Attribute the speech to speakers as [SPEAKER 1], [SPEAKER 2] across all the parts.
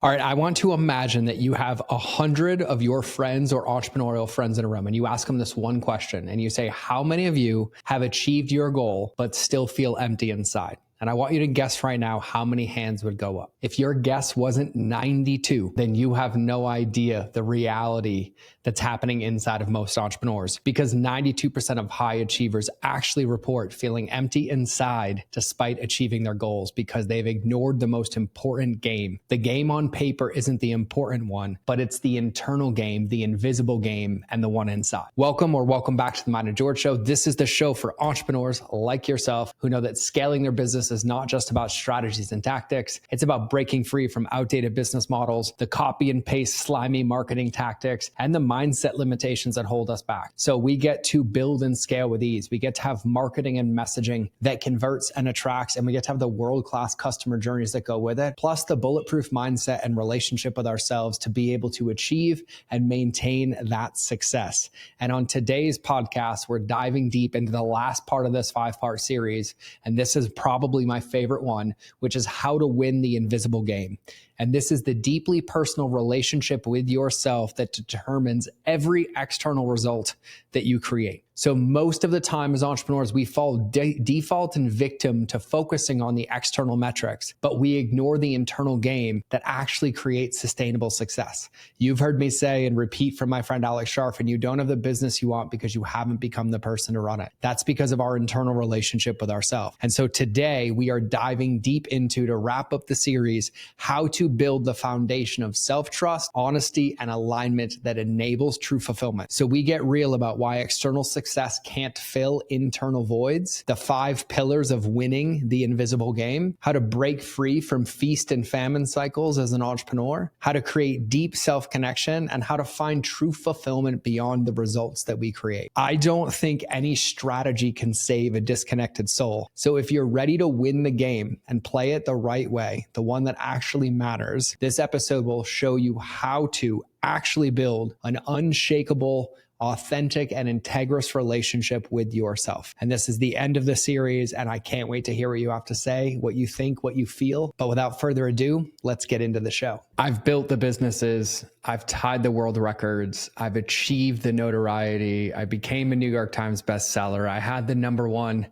[SPEAKER 1] All right, I want to imagine that you have 100 of your friends or entrepreneurial friends in a room, and you ask them this one question, and you say, how many of you have achieved your goal but still feel empty inside? And I want you to guess right now how many hands would go up. If your guess wasn't 92, then you have no idea the reality that's happening inside of most entrepreneurs, because 92% of high achievers actually report feeling empty inside despite achieving their goals because they've ignored the most important game. The game on paper isn't the important one, but it's the internal game, the invisible game, and the one inside. Welcome back to the Mind of George Show. This is the show for entrepreneurs like yourself who know that scaling their business is not just about strategies and tactics. It's about breaking free from outdated business models, the copy and paste slimy marketing tactics, and the mindset limitations that hold us back. So we get to build and scale with ease. We get to have marketing and messaging that converts and attracts, and we get to have the world-class customer journeys that go with it, plus the bulletproof mindset and relationship with ourselves to be able to achieve and maintain that success. And on today's podcast, we're diving deep into the last part of this 5-part series, and this is probably my favorite one, which is how to win the invisible game. And this is the deeply personal relationship with yourself that determines every external result that you create. So most of the time as entrepreneurs, we fall default and victim to focusing on the external metrics, but we ignore the internal game that actually creates sustainable success. You've heard me say and repeat from my friend Alex Sharf, and you don't have the business you want because you haven't become the person to run it. That's because of our internal relationship with ourselves. And so today we are diving deep into, to wrap up the series, how to build the foundation of self-trust, honesty, and alignment that enables true fulfillment. So we get real about why external success can't fill internal voids, the 5 pillars of winning the invisible game, how to break free from feast and famine cycles as an entrepreneur, how to create deep self-connection, and how to find true fulfillment beyond the results that we create. I don't think any strategy can save a disconnected soul. So if you're ready to win the game and play it the right way, the one that actually matters, this episode will show you how to actually build an unshakable, authentic, and integrous relationship with yourself. And this is the end of the series, and I can't wait to hear what you have to say, what you think, what you feel. But without further ado, let's get into the show. I've built the businesses, I've tied the world records, I've achieved the notoriety, I became a New York Times bestseller, I had the #1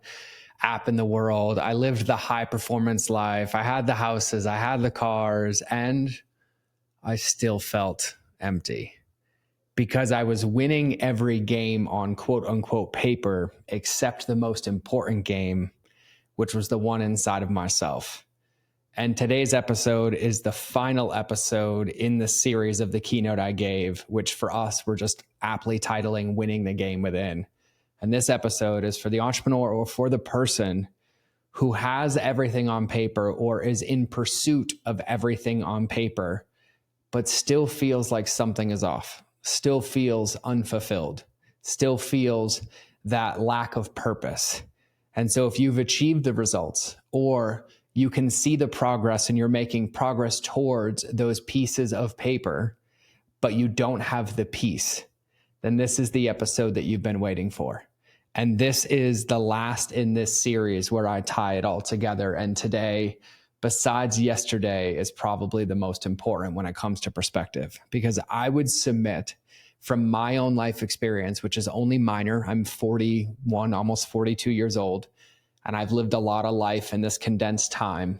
[SPEAKER 1] app in the world, I lived the high performance life, I had the houses, I had the cars, and I still felt empty. Because I was winning every game on quote unquote paper, except the most important game, which was the one inside of myself. And today's episode is the final episode in the series of the keynote I gave, which for us, we're just aptly titling Winning the Game Within. And this episode is for the entrepreneur or for the person who has everything on paper or is in pursuit of everything on paper, but still feels like something is off. Still feels unfulfilled, still feels that lack of purpose. And so if you've achieved the results, or you can see the progress and you're making progress towards those pieces of paper, but you don't have the peace, then this is the episode that you've been waiting for. And this is the last in this series where I tie it all together. And today, besides yesterday, is probably the most important when it comes to perspective, because I would submit from my own life experience, which is only minor. I'm 41, almost 42 years old, and I've lived a lot of life in this condensed time.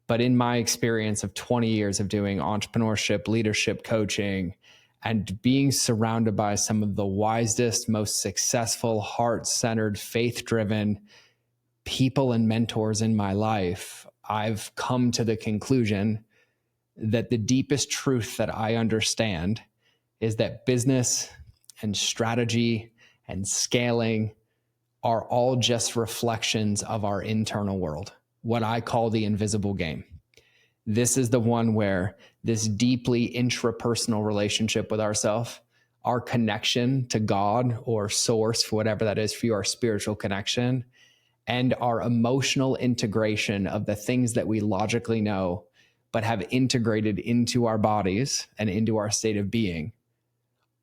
[SPEAKER 1] But in my experience of 20 years of doing entrepreneurship, leadership coaching, and being surrounded by some of the wisest, most successful, heart-centered, faith-driven people and mentors in my life, I've come to the conclusion that the deepest truth that I understand is that business and strategy and scaling are all just reflections of our internal world, what I call the invisible game. This is the one where this deeply intrapersonal relationship with ourselves, our connection to God or source, whatever that is for you, our spiritual connection, and our emotional integration of the things that we logically know, but have integrated into our bodies and into our state of being,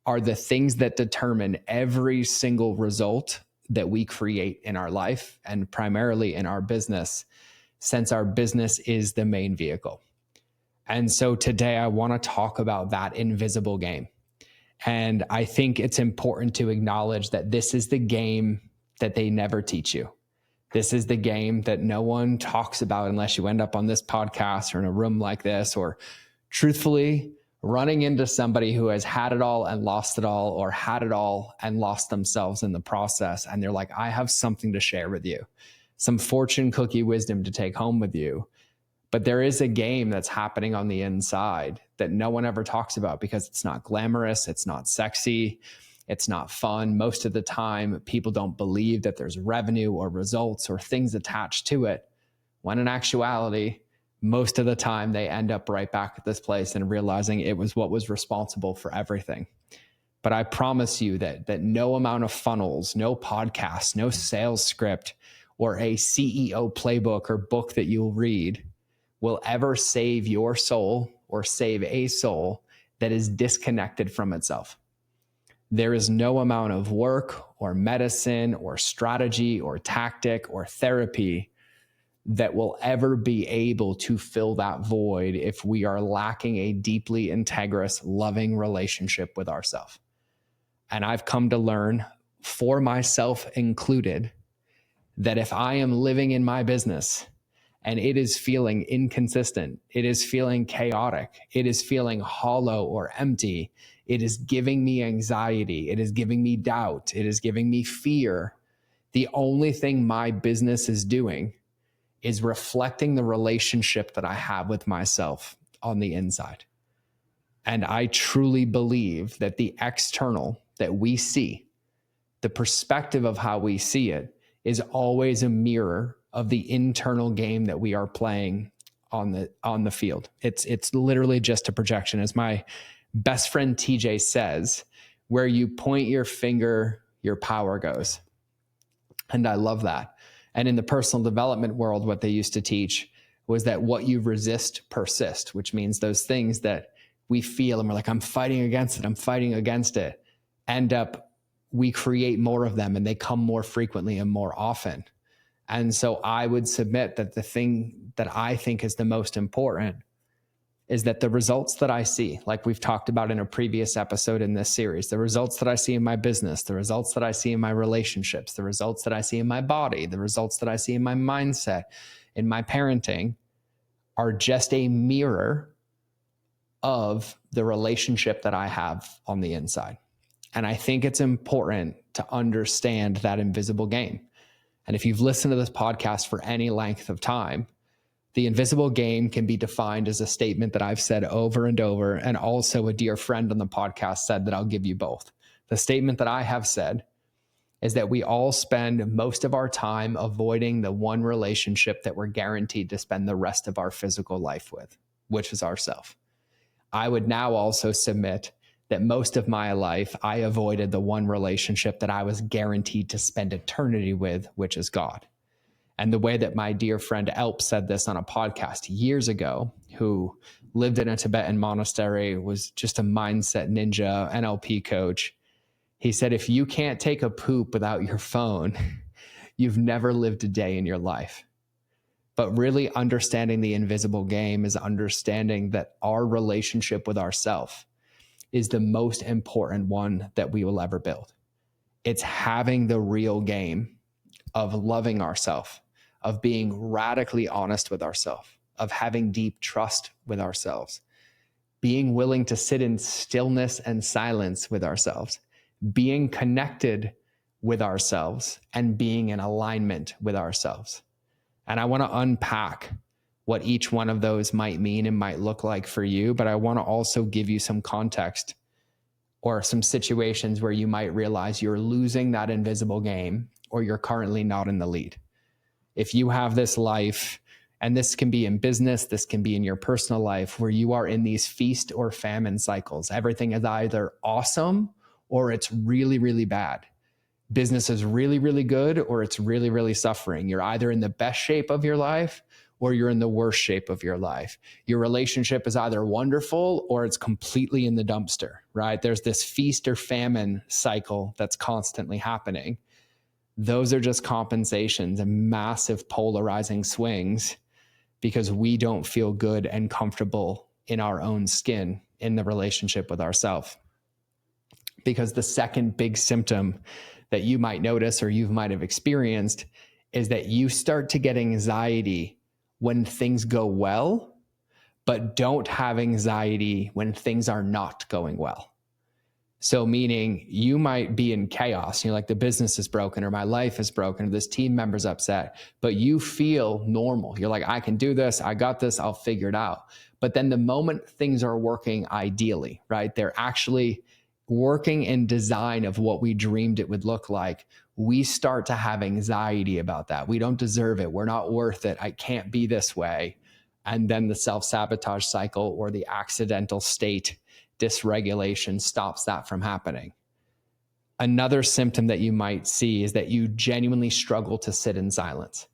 [SPEAKER 1] are the things that determine every single result that we create in our life and primarily in our business, since our business is the main vehicle. And so today I want to talk about that invisible game. And I think it's important to acknowledge that this is the game that they never teach you. This is the game that no one talks about unless you end up on this podcast or in a room like this, or truthfully running into somebody who has had it all and lost it all, or had it all and lost themselves in the process. And they're like, I have something to share with you, some fortune cookie wisdom to take home with you. But there is a game that's happening on the inside that no one ever talks about because it's not glamorous, it's not sexy, it's not fun. Most of the time, people don't believe that there's revenue or results or things attached to it, when in actuality, most of the time they end up right back at this place and realizing it was what was responsible for everything. But I promise you that no amount of funnels, no podcast, no sales script, or a CEO playbook or book that you'll read will ever save your soul or save a soul that is disconnected from itself. There is no amount of work or medicine or strategy or tactic or therapy that will ever be able to fill that void if we are lacking a deeply integrous, loving relationship with ourselves. And I've come to learn, for myself included, that if I am living in my business and it is feeling inconsistent, it is feeling chaotic, it is feeling hollow or empty, it is giving me anxiety, it is giving me doubt, it is giving me fear, the only thing my business is doing is reflecting the relationship that I have with myself on the inside. And I truly believe that the external that we see, the perspective of how we see it, is always a mirror of the internal game that we are playing on the field. It's literally just a projection. As my best friend TJ says, where you point your finger, your power goes. And I love that. And in the personal development world, what they used to teach was that what you resist persists, which means those things that we feel and we're like, I'm fighting against it, end up, we create more of them and they come more frequently and more often. And so I would submit that the thing that I think is the most important is that the results that I see, like we've talked about in a previous episode in this series, the results that I see in my business, the results that I see in my relationships, the results that I see in my body, the results that I see in my mindset, in my parenting, are just a mirror of the relationship that I have on the inside. And I think it's important to understand that invisible game. And if you've listened to this podcast for any length of time, the invisible game can be defined as a statement that I've said over and over, and also a dear friend on the podcast said that I'll give you both. The statement that I have said is that we all spend most of our time avoiding the one relationship that we're guaranteed to spend the rest of our physical life with, which is ourself. I would now also submit that most of my life, I avoided the one relationship that I was guaranteed to spend eternity with, which is God. And the way that my dear friend Elp said this on a podcast years ago, who lived in a Tibetan monastery, was just a mindset ninja, NLP coach. He said, if you can't take a poop without your phone, you've never lived a day in your life. But really understanding the invisible game is understanding that our relationship with ourselves is the most important one that we will ever build. It's having the real game of loving ourselves, of being radically honest with ourselves, of having deep trust with ourselves, being willing to sit in stillness and silence with ourselves, being connected with ourselves, and being in alignment with ourselves. And I want to unpack what each one of those might mean and might look like for you, but I want to also give you some context or some situations where you might realize you're losing that invisible game or you're currently not in the lead. If you have this life, and this can be in business, this can be in your personal life, where you are in these feast or famine cycles, everything is either awesome or it's really, really bad. Business is really, really good or it's really, really suffering. You're either in the best shape of your life or you're in the worst shape of your life. Your relationship is either wonderful or it's completely in the dumpster, right? There's this feast or famine cycle that's constantly happening. Those are just compensations and massive polarizing swings because we don't feel good and comfortable in our own skin in the relationship with ourselves. Because the second big symptom that you might notice or you might have experienced is that you start to get anxiety when things go well, but don't have anxiety when things are not going well. So meaning you might be in chaos, like the business is broken or my life is broken or this team member's upset, but you feel normal. You're like, I can do this. I got this. I'll figure it out. But then the moment things are working ideally, right? They're actually working in design of what we dreamed it would look like. We start to have anxiety about that. We don't deserve it. We're not worth it. I can't be this way. And then the self-sabotage cycle or the accidental state dysregulation stops that from happening. Another symptom that you might see is that you genuinely struggle to sit in silence.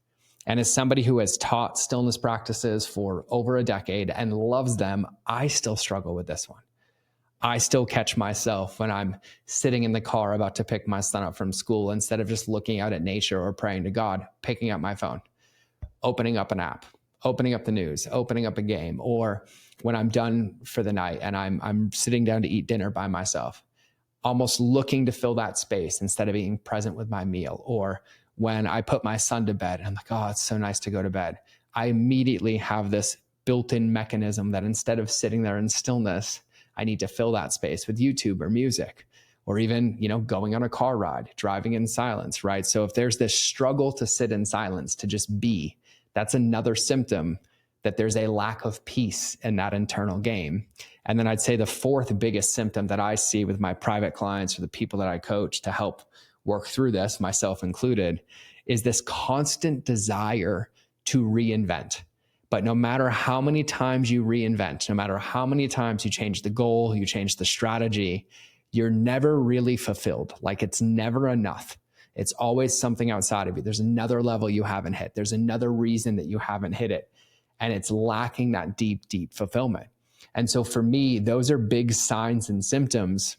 [SPEAKER 1] And as somebody who has taught stillness practices for over a decade and loves them, I still struggle with this one. I still catch myself when I'm sitting in the car about to pick my son up from school, instead of just looking out at nature or praying to God, picking up my phone, opening up an app, opening up the news, opening up a game, or when I'm done for the night and I'm sitting down to eat dinner by myself, almost looking to fill that space instead of being present with my meal. Or when I put my son to bed, I'm like, oh, it's so nice to go to bed. I immediately have this built-in mechanism that instead of sitting there in stillness, I need to fill that space with YouTube or music, or even, going on a car ride, driving in silence, right? So if there's this struggle to sit in silence, to just be, that's another symptom that there's a lack of peace in that internal game. And then I'd say the fourth biggest symptom that I see with my private clients or the people that I coach to help work through this, myself included, is this constant desire to reinvent. But no matter how many times you reinvent, no matter how many times you change the goal, you change the strategy, you're never really fulfilled. Like it's never enough. It's always something outside of you. There's another level you haven't hit. There's another reason that you haven't hit it. And it's lacking that deep, deep fulfillment. And so for me, those are big signs and symptoms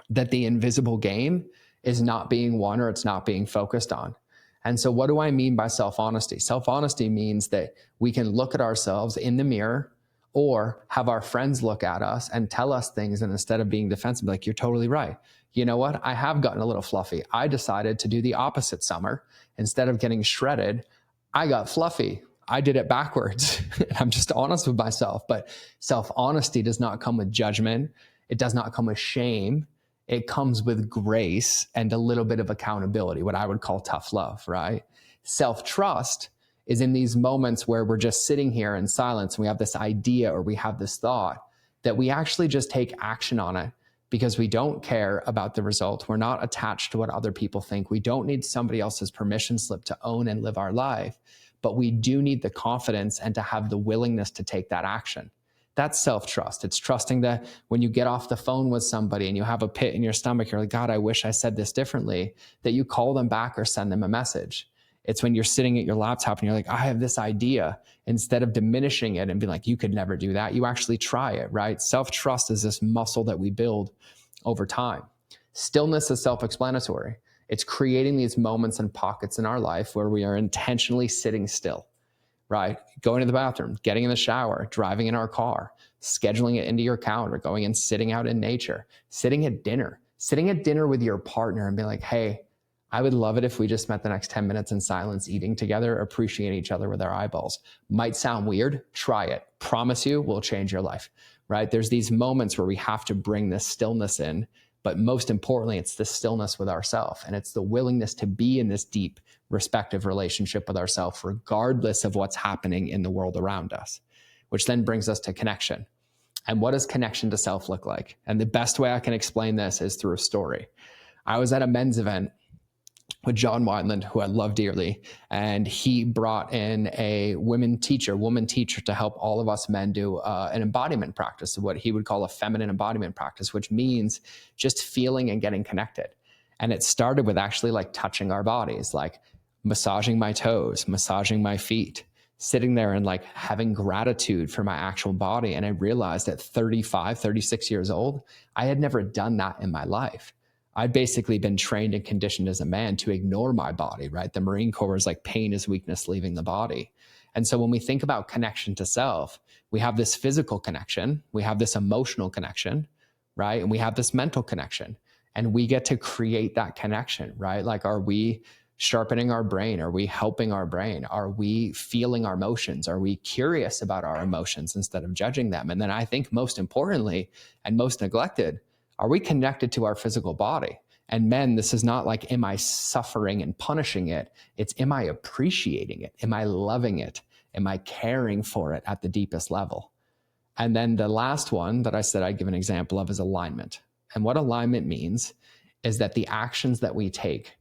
[SPEAKER 1] that the invisible game is not being won or it's not being focused on. And so what do I mean by self-honesty? Self-honesty means that we can look at ourselves in the mirror or have our friends look at us and tell us things, and instead of being defensive, like, you're totally right. You know what? I have gotten a little fluffy. I decided to do the opposite summer. Instead of getting shredded, I got fluffy. I did it backwards. I'm just honest with myself. But self-honesty does not come with judgment. It does not come with shame. It comes with grace and a little bit of accountability, what I would call tough love, right? Self-trust is in these moments where we're just sitting here in silence and we have this idea or we have this thought that we actually just take action on it because we don't care about the result. We're not attached to what other people think. We don't need somebody else's permission slip to own and live our life, but we do need the confidence and to have the willingness to take that action. That's self-trust. It's trusting that when you get off the phone with somebody and you have a pit in your stomach, you're like, God, I wish I said this differently, that you call them back or send them a message. It's when you're sitting at your laptop and you're like, I have this idea. Instead of diminishing it and being like, you could never do that, you actually try it, right? Self-trust is this muscle that we build over time. Stillness is self-explanatory. It's creating these moments and pockets in our life where we are intentionally sitting still, right? Going to the bathroom, getting in the shower, driving in our car, scheduling it into your calendar, going and sitting out in nature, sitting at dinner with your partner and being like, hey, I would love it if we just spent the next 10 minutes in silence, eating together, appreciating each other with our eyeballs. Might sound weird. Try it. Promise you will change your life, right? There's these moments where we have to bring this stillness in, but most importantly, it's the stillness with ourselves. And it's the willingness to be in this deep, respective relationship with ourselves, regardless of what's happening in the world around us, which then brings us to connection. And what does connection to self look like? And the best way I can explain this is through a story. I was at a men's event with John Wineland, who I love dearly, and he brought in a woman teacher to help all of us men do an embodiment practice, what he would call a feminine embodiment practice, which means just feeling and getting connected. And it started with actually like touching our bodies, like massaging my toes, massaging my feet, sitting there and like having gratitude for my actual body. And I realized at 35, 36 years old, I had never done that in my life. I'd basically been trained and conditioned as a man to ignore my body, right? The Marine Corps is like pain is weakness leaving the body. And so when we think about connection to self, we have this physical connection, we have this emotional connection, right? And we have this mental connection, and we get to create that connection, right? Like, are we sharpening our brain? Are we helping our brain? Are we feeling our emotions? Are we curious about our emotions instead of judging them? And then I think most importantly and most neglected, are we connected to our physical body? And men, this is not like, am I suffering and punishing it? It's, am I appreciating it? Am I loving it? Am I caring for it at the deepest level? And then the last one that I said I'd give an example of is alignment. And what alignment means is that the actions that we take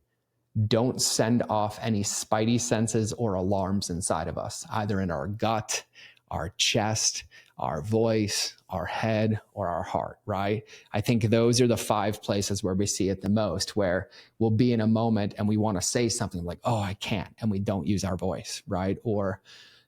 [SPEAKER 1] don't send off any spidey senses or alarms inside of us, either in our gut, our chest, our voice, our head, or our heart, right? I think those are the 5 places where we see it the most, where we'll be in a moment and we want to say something like, oh, I can't, and we don't use our voice, right? Or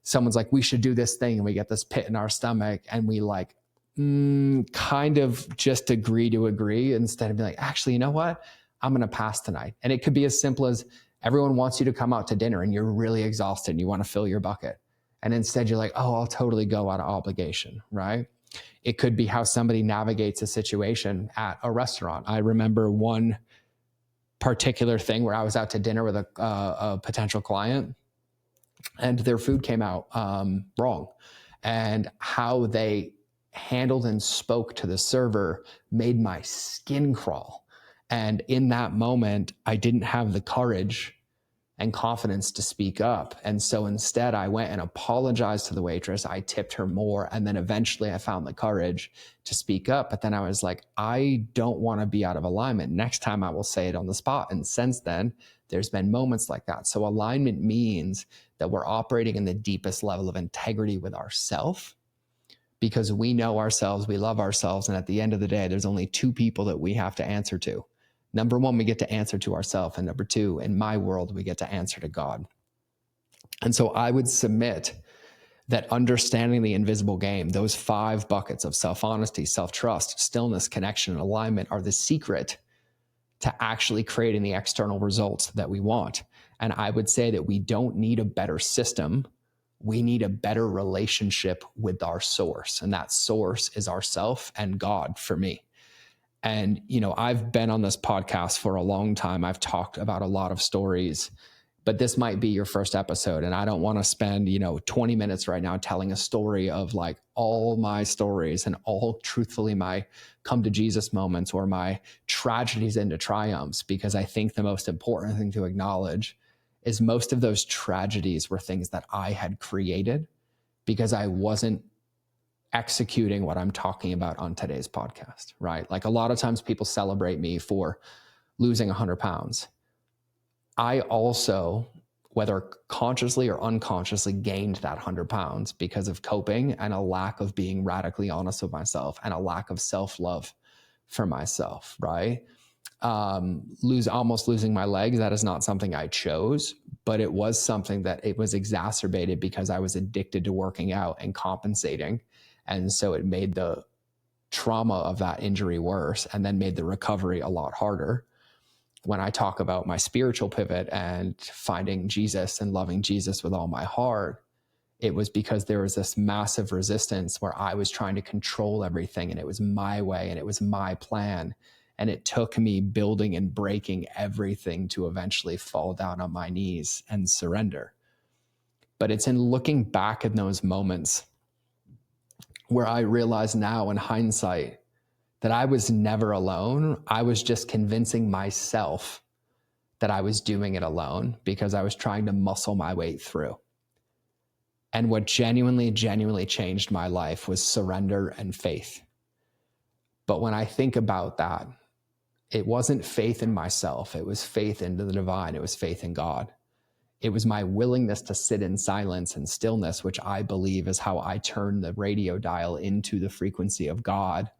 [SPEAKER 1] someone's like, we should do this thing, and we get this pit in our stomach, and we like, kind of just agree to agree instead of being like, actually, you know what? I'm going to pass tonight. And it could be as simple as everyone wants you to come out to dinner and you're really exhausted and you want to fill your bucket. And instead you're like, oh, I'll totally go out of obligation, right? It could be how somebody navigates a situation at a restaurant. I remember one particular thing where I was out to dinner with a potential client, and their food came out wrong. And how they handled and spoke to the server made my skin crawl. And in that moment, I didn't have the courage and confidence to speak up. And so instead, I went and apologized to the waitress. I tipped her more. And then eventually I found the courage to speak up. But then I was like, I don't want to be out of alignment. Next time I will say it on the spot. And since then, there's been moments like that. So alignment means that we're operating in the deepest level of integrity with ourselves, because we know ourselves, we love ourselves. And at the end of the day, there's only 2 people that we have to answer to. Number 1, we get to answer to ourselves. And number 2, in my world, we get to answer to God. And so I would submit that understanding the invisible game, those 5 buckets of self-honesty, self-trust, stillness, connection, and alignment are the secret to actually creating the external results that we want. And I would say that we don't need a better system. We need a better relationship with our source. And that source is ourself and God for me. And, you know, I've been on this podcast for a long time. I've talked about a lot of stories, but this might be your first episode. And I don't want to spend, 20 minutes right now telling a story of like all my stories and all truthfully my come to Jesus moments or my tragedies into triumphs, because I think the most important thing to acknowledge is most of those tragedies were things that I had created because I wasn't executing what I'm talking about on today's podcast, right? Like a lot of times people celebrate me for losing 100 pounds. I also, whether consciously or unconsciously, gained that 100 pounds because of coping and a lack of being radically honest with myself and a lack of self-love for myself, right? Almost losing my legs, that is not something I chose, but it was something that it was exacerbated because I was addicted to working out and compensating. And so it made the trauma of that injury worse and then made the recovery a lot harder. When I talk about my spiritual pivot and finding Jesus and loving Jesus with all my heart, it was because there was this massive resistance where I was trying to control everything and it was my way and it was my plan. And it took me building and breaking everything to eventually fall down on my knees and surrender. But it's in looking back in those moments where I realize now in hindsight that I was never alone. I was just convincing myself that I was doing it alone because I was trying to muscle my way through. And what genuinely changed my life was surrender and faith. But when I think about that, it wasn't faith in myself. It was faith into the divine. It was faith in God. It was my willingness to sit in silence and stillness, which I believe is how I turn the radio dial into the frequency of God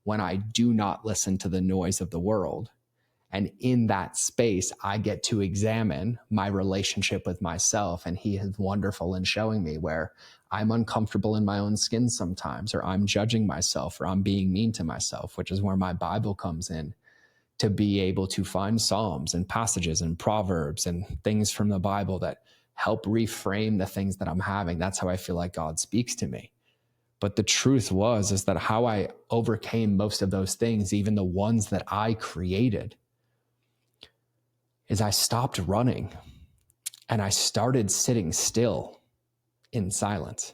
[SPEAKER 1] when I do not listen to the noise of the world. And in that space, I get to examine my relationship with myself. And he is wonderful in showing me where I'm uncomfortable in my own skin sometimes, or I'm judging myself, or I'm being mean to myself, which is where my Bible comes in, to be able to find Psalms and passages and Proverbs and things from the Bible that help reframe the things that I'm having. That's how I feel like God speaks to me. But the truth is that how I overcame most of those things, even the ones that I created, is I stopped running and I started sitting still in silence.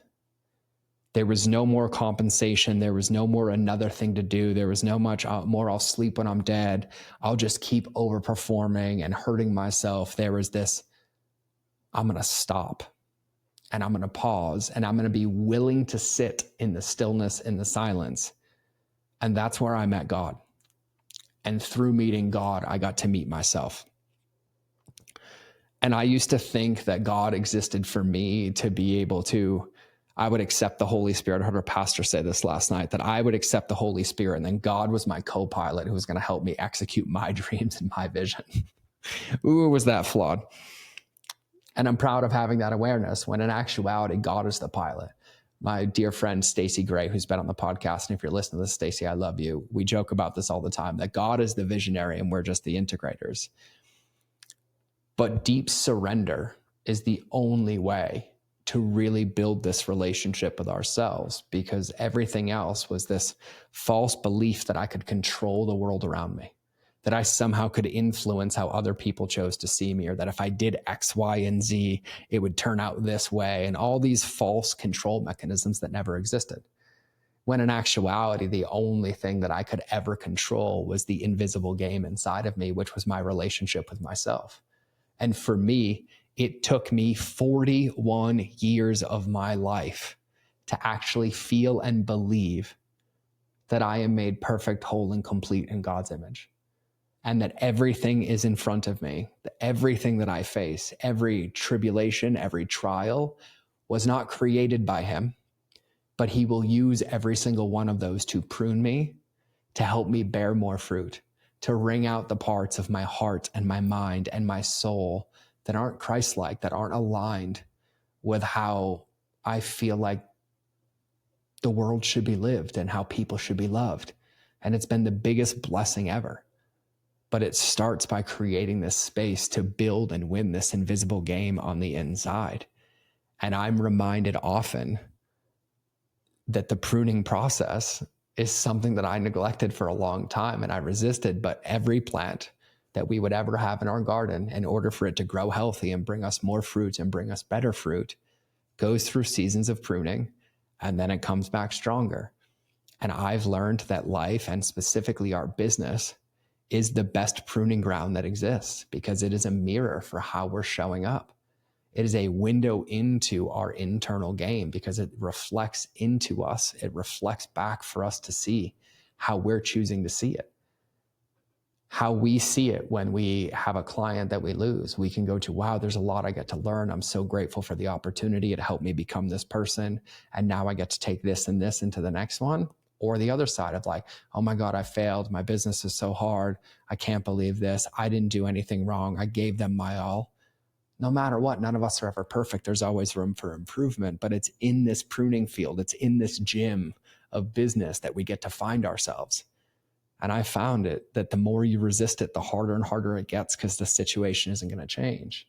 [SPEAKER 1] There was no more compensation. There was no more another thing to do. There was no much more I'll sleep when I'm dead. I'll just keep overperforming and hurting myself. There was this, I'm going to stop and I'm going to pause and I'm going to be willing to sit in the stillness, in the silence. And that's where I met God. And through meeting God, I got to meet myself. And I used to think that God existed for me to be able to, I would accept the Holy Spirit. I heard a pastor say this last night, that I would accept the Holy Spirit and then God was my co-pilot who was going to help me execute my dreams and my vision. Ooh, was that flawed? And I'm proud of having that awareness when in actuality, God is the pilot. My dear friend, Stacey Gray, who's been on the podcast, and if you're listening to this, Stacey, I love you. We joke about this all the time, that God is the visionary and we're just the integrators. But deep surrender is the only way to really build this relationship with ourselves, because everything else was this false belief that I could control the world around me, that I somehow could influence how other people chose to see me, or that if I did X, Y, and Z, it would turn out this way, and all these false control mechanisms that never existed. When in actuality, the only thing that I could ever control was the invisible game inside of me, which was my relationship with myself. And for me, it took me 41 years of my life to actually feel and believe that I am made perfect, whole, and complete in God's image. And that everything is in front of me, that everything that I face, every tribulation, every trial was not created by him, but he will use every single one of those to prune me, to help me bear more fruit, to wring out the parts of my heart and my mind and my soul that aren't Christ-like, that aren't aligned with how I feel like the world should be lived and how people should be loved. And it's been the biggest blessing ever. But it starts by creating this space to build and win this invisible game on the inside. And I'm reminded often that the pruning process is something that I neglected for a long time and I resisted. But every plant that we would ever have in our garden, in order for it to grow healthy and bring us more fruit and bring us better fruit, goes through seasons of pruning, and then it comes back stronger. And I've learned that life, and specifically our business, is the best pruning ground that exists, because it is a mirror for how we're showing up. It is a window into our internal game, because it reflects into us. It reflects back for us to see how we're choosing to see it. How we see it when we have a client that we lose. We can go to, wow, there's a lot I get to learn. I'm so grateful for the opportunity. It helped me become this person. And now I get to take this and this into the next one. Or the other side of like, oh my God, I failed. My business is so hard. I can't believe this. I didn't do anything wrong. I gave them my all. No matter what, none of us are ever perfect. There's always room for improvement, but it's in this pruning field. It's in this gym of business that we get to find ourselves. And I found it that the more you resist it, the harder and harder it gets, because the situation isn't going to change.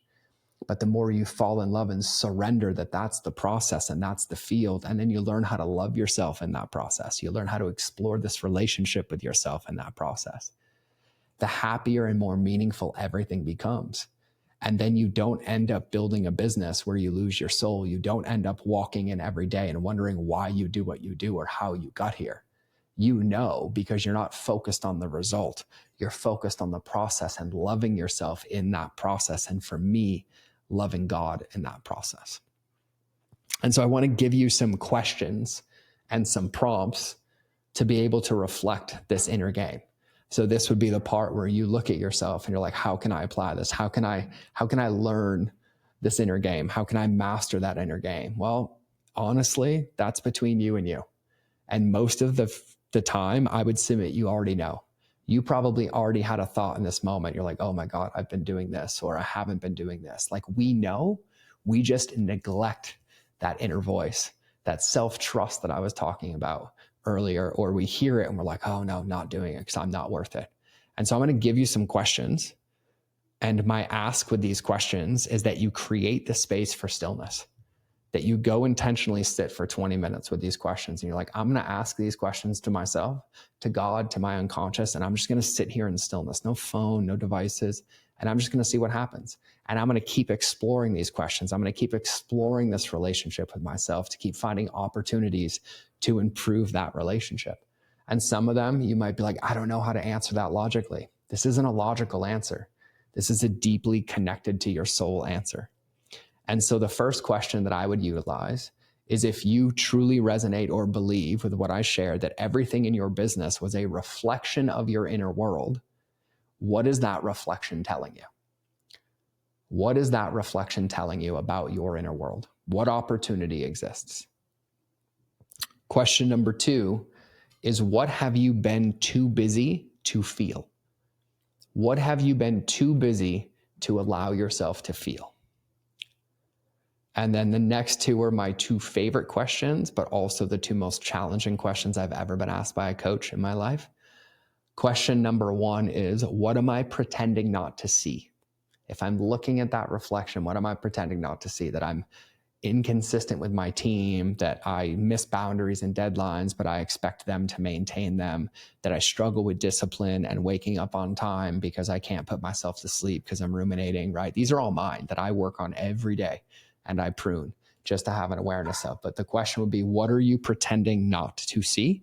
[SPEAKER 1] But the more you fall in love and surrender that that's the process and that's the field, and then you learn how to love yourself in that process. You learn how to explore this relationship with yourself in that process. The happier and more meaningful everything becomes. And then you don't end up building a business where you lose your soul. You don't end up walking in every day and wondering why you do what you do or how you got here. You know, because you're not focused on the result. You're focused on the process and loving yourself in that process. And for me, loving God in that process. And so I want to give you some questions and some prompts to be able to reflect this inner game. So this would be the part where you look at yourself and you're like, how can I apply this? How can I learn this inner game? How can I master that inner game? Well, honestly, that's between you and you. And most of the time, I would submit you already know. You probably already had a thought in this moment. You're like, oh my God, I've been doing this, or I haven't been doing this. Like, we know, we just neglect that inner voice, that self-trust that I was talking about earlier, or we hear it and we're like, oh no, not doing it because I'm not worth it. And so I'm going to give you some questions And my ask with these questions is that you create the space for stillness, that you go intentionally sit for 20 minutes with these questions. And you're like, I'm going to ask these questions to myself, to God, to my unconscious. And I'm just going to sit here in stillness, no phone, no devices. And I'm just going to see what happens. And I'm going to keep exploring these questions. I'm going to keep exploring this relationship with myself to keep finding opportunities to improve that relationship. And some of them you might be like, I don't know how to answer that logically. This isn't a logical answer. This is a deeply connected to your soul answer. And so the first question that I would utilize is, if you truly resonate or believe with what I shared, that everything in your business was a reflection of your inner world, what is that reflection telling you? What is that reflection telling you about your inner world? What opportunity exists? Question number 2 is, what have you been too busy to feel? What have you been too busy to allow yourself to feel? And then the next 2 are my 2 favorite questions, but also the 2 most challenging questions I've ever been asked by a coach in my life. Question number 1 is, what am I pretending not to see? If I'm looking at that reflection, what am I pretending not to see? That I'm inconsistent with my team, that I miss boundaries and deadlines, but I expect them to maintain them, that I struggle with discipline and waking up on time because I can't put myself to sleep because I'm ruminating, right? These are all mine that I work on every day and I prune just to have an awareness of. But the question would be, what are you pretending not to see?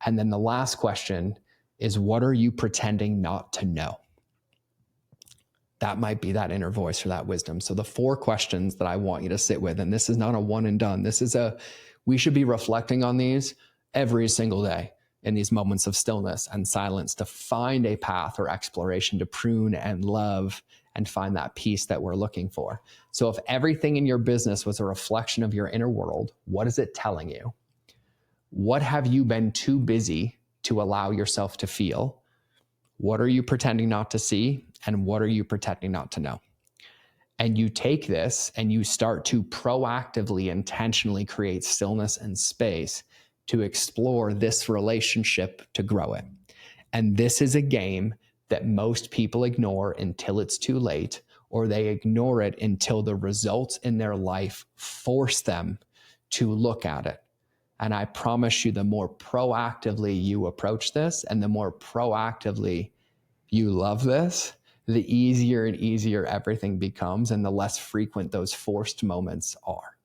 [SPEAKER 1] And then the last question is, what are you pretending not to know? That might be that inner voice or that wisdom. So the 4 questions that I want you to sit with, and this is not a one and done. We should be reflecting on these every single day in these moments of stillness and silence to find a path or exploration to prune and love and find that peace that we're looking for. So if everything in your business was a reflection of your inner world, what is it telling you? What have you been too busy to allow yourself to feel? What are you pretending not to see? And what are you pretending not to know? And you take this and you start to proactively, intentionally create stillness and space to explore this relationship, to grow it. And this is a game that most people ignore until it's too late, or they ignore it until the results in their life force them to look at it. And I promise you, the more proactively you approach this and the more proactively you love this, the easier and easier everything becomes and the less frequent those forced moments are.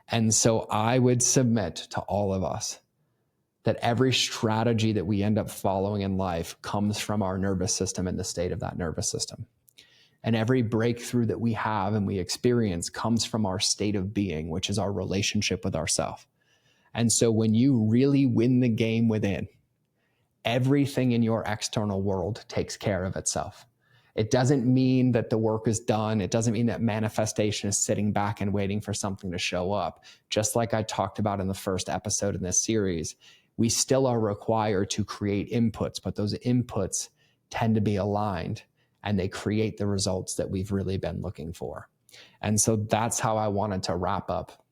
[SPEAKER 1] And so I would submit to all of us that every strategy that we end up following in life comes from our nervous system and the state of that nervous system. And every breakthrough that we have and we experience comes from our state of being, which is our relationship with ourselves. And so when you really win the game within, everything in your external world takes care of itself. It doesn't mean that the work is done. It doesn't mean that manifestation is sitting back and waiting for something to show up. Just like I talked about in the first episode in this series, we still are required to create inputs, but those inputs tend to be aligned and they create the results that we've really been looking for. And so that's how I wanted to wrap up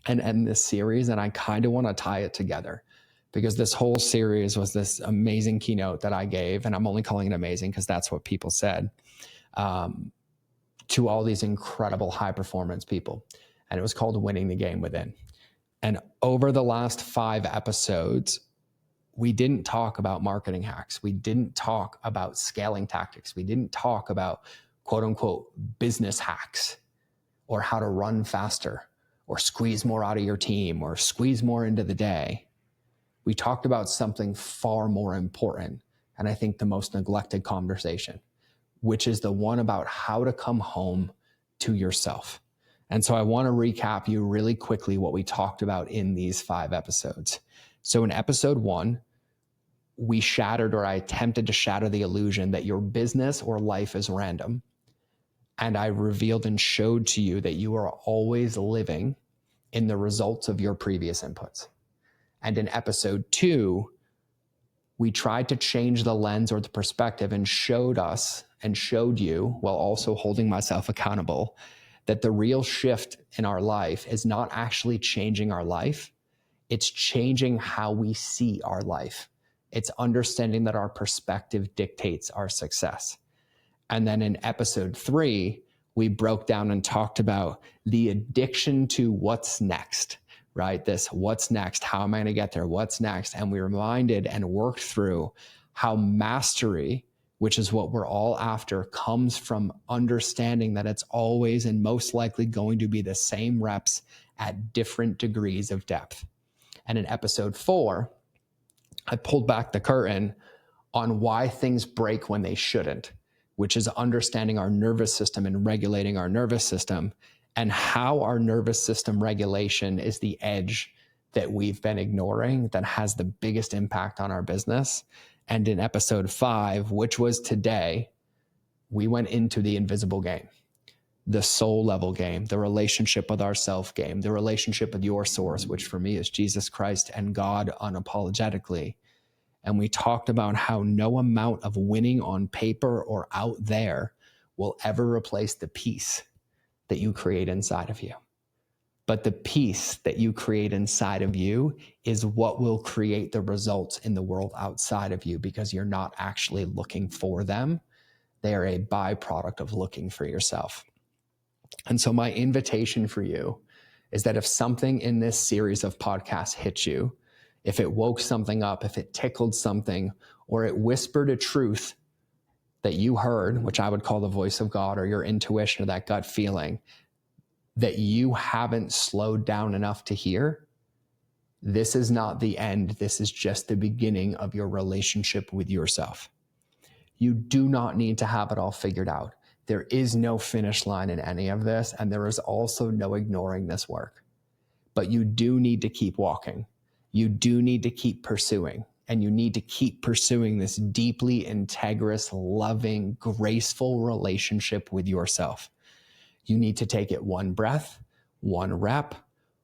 [SPEAKER 1] and end this series. And I kind of want to tie it together, because this whole series was this amazing keynote that I gave, and I'm only calling it amazing because that's what people said, to all these incredible high performance people. And it was called Winning the Game Within. And over the last 5 episodes, we didn't talk about marketing hacks. We didn't talk about scaling tactics. We didn't talk about quote unquote business hacks or how to run faster or squeeze more out of your team or squeeze more into the day. We talked about something far more important, and I think the most neglected conversation, which is the one about how to come home to yourself. And so I want to recap you really quickly what we talked about in these 5 episodes. So in episode 1, we shattered, or I attempted to shatter, the illusion that your business or life is random. And I revealed and showed to you that you are always living in the results of your previous inputs. And in episode 2, we tried to change the lens or the perspective and showed you, while also holding myself accountable, that the real shift in our life is not actually changing our life. It's changing how we see our life. It's understanding that our perspective dictates our success. And then in episode 3, we broke down and talked about the addiction to what's next, right? This what's next? How am I going to get there? What's next? And we reminded and worked through how mastery, which is what we're all after, comes from understanding that it's always and most likely going to be the same reps at different degrees of depth. And in episode 4, I pulled back the curtain on why things break when they shouldn't, which is understanding our nervous system and regulating our nervous system, and how our nervous system regulation is the edge that we've been ignoring that has the biggest impact on our business. And in episode 5, which was today, we went into the invisible game, the soul level game, the relationship with ourself game, the relationship with your source, which for me is Jesus Christ and God unapologetically. And we talked about how no amount of winning on paper or out there will ever replace the peace that you create inside of you. But the peace that you create inside of you is what will create the results in the world outside of you, because you're not actually looking for them. They are a byproduct of looking for yourself. And so my invitation for you is that if something in this series of podcasts hit you, if it woke something up, if it tickled something, or it whispered a truth that you heard, which I would call the voice of God or your intuition or that gut feeling, that you haven't slowed down enough to hear, this is not the end. This is just the beginning of your relationship with yourself. You do not need to have it all figured out. There is no finish line in any of this, and there is also no ignoring this work. But you do need to keep walking. You do need to keep pursuing, and you need to keep pursuing this deeply integrous, loving, graceful relationship with yourself. You need to take it one breath, one rep,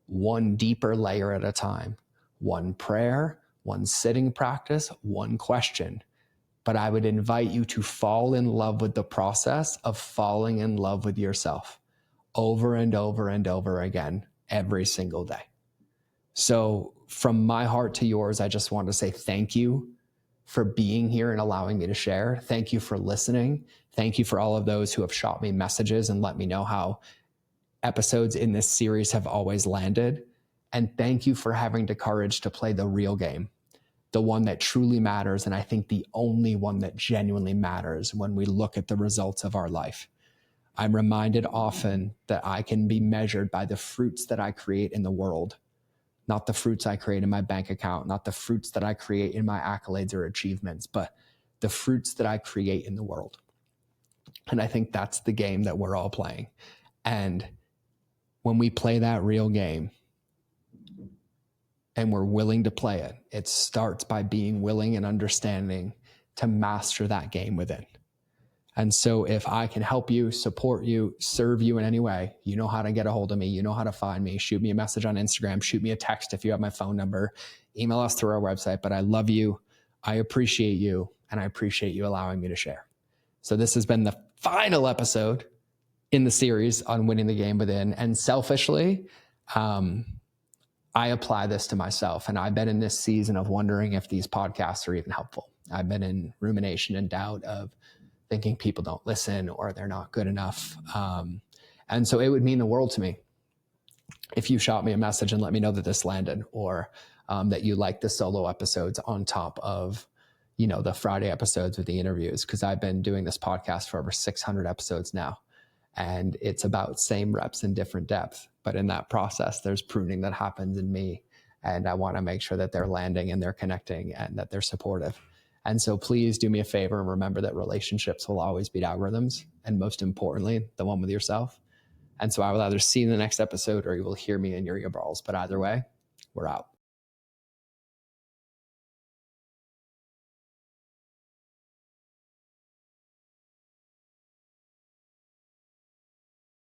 [SPEAKER 1] one deeper layer at a time, one prayer, one sitting practice, one question. But I would invite you to fall in love with the process of falling in love with yourself over and over and over again, every single day. So from my heart to yours, I just want to say thank you for being here and allowing me to share. Thank you for listening. Thank you for all of those who have shot me messages and let me know how episodes in this series have always landed. And thank you for having the courage to play the real game, the one that truly matters, and I think the only one that genuinely matters when we look at the results of our life. I'm reminded often that I can be measured by the fruits that I create in the world, not the fruits I create in my bank account, not the fruits that I create in my accolades or achievements, but the fruits that I create in the world. And I think that's the game that we're all playing. And when we play that real game and we're willing to play it, it starts by being willing and understanding to master that game within. And so if I can help you, support you, serve you in any way, you know how to get a hold of me. You know how to find me. Shoot me a message on Instagram. Shoot me a text if you have my phone number. Email us through our website. But I love you. I appreciate you. And I appreciate you allowing me to share. So this has been the final episode in the series on winning the game within. And selfishly, I apply this to myself. And I've been in this season of wondering if these podcasts are even helpful. I've been in rumination and doubt of thinking people don't listen or they're not good enough. And so it would mean the world to me if you shot me a message and let me know that this landed, or that you like the solo episodes on top of, the Friday episodes with the interviews, because I've been doing this podcast for over 600 episodes now. And it's about same reps in different depth. But in that process, there's pruning that happens in me. And I want to make sure that they're landing and they're connecting and that they're supportive. And so please do me a favor and remember that relationships will always beat algorithms. And most importantly, the one with yourself. And so I will either see you in the next episode or you will hear me in your earballs. But either way, we're out.